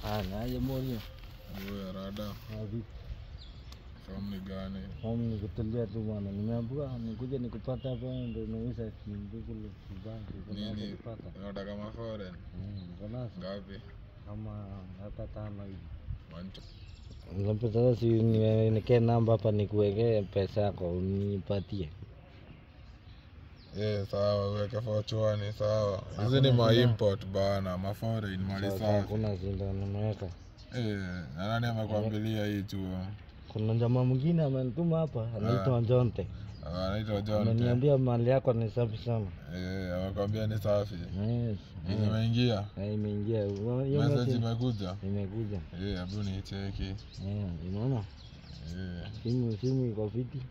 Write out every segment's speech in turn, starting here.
Naje Morio. Wewe rada. Vipi? Famu ni gani? Famu ni kutulia tu bwana. Nimeambiwa nikuje nikupata hapa ndio nimeuza shilingi kule kibanki. Nini? Unataka kama foreign? Bonus. Ngapi? Kama hata 5 hivi. Mancho. Ndio sasa si niweke namba hapa nikuwekee pesa yako unipatie. Sawa, weka fortune sawa. Hizi ni ma import bana, ma foreign mali safi. Kuna zinda nimeweka. Nani amekwambilia hii tu? Kuna jamaa mwingine amenituma hapa, anaitwa Jonte. Anaitwa Jonte. Ameniambia mali yako ni safi sana. Amekwambia ni safi. Yes. Imeingia? Imeingia. Message imekuja? Imekuja. Hebu nicheki. Unaona? Simu iko fiti.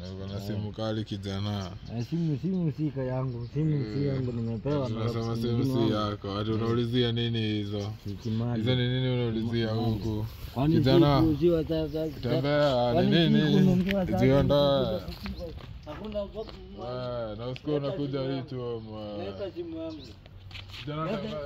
Na uko na simu kali kijana. Simu si yangu. Simu si yangu nimepewa na unasema simu si yako. Hata unaulizia nini hizo? Hizo ni nini unaulizia huku? Kijana. Tembea ni nini? Ziondoa. Hakuna na usiku unakuja hicho. Weka simu yangu. Kijana tembea.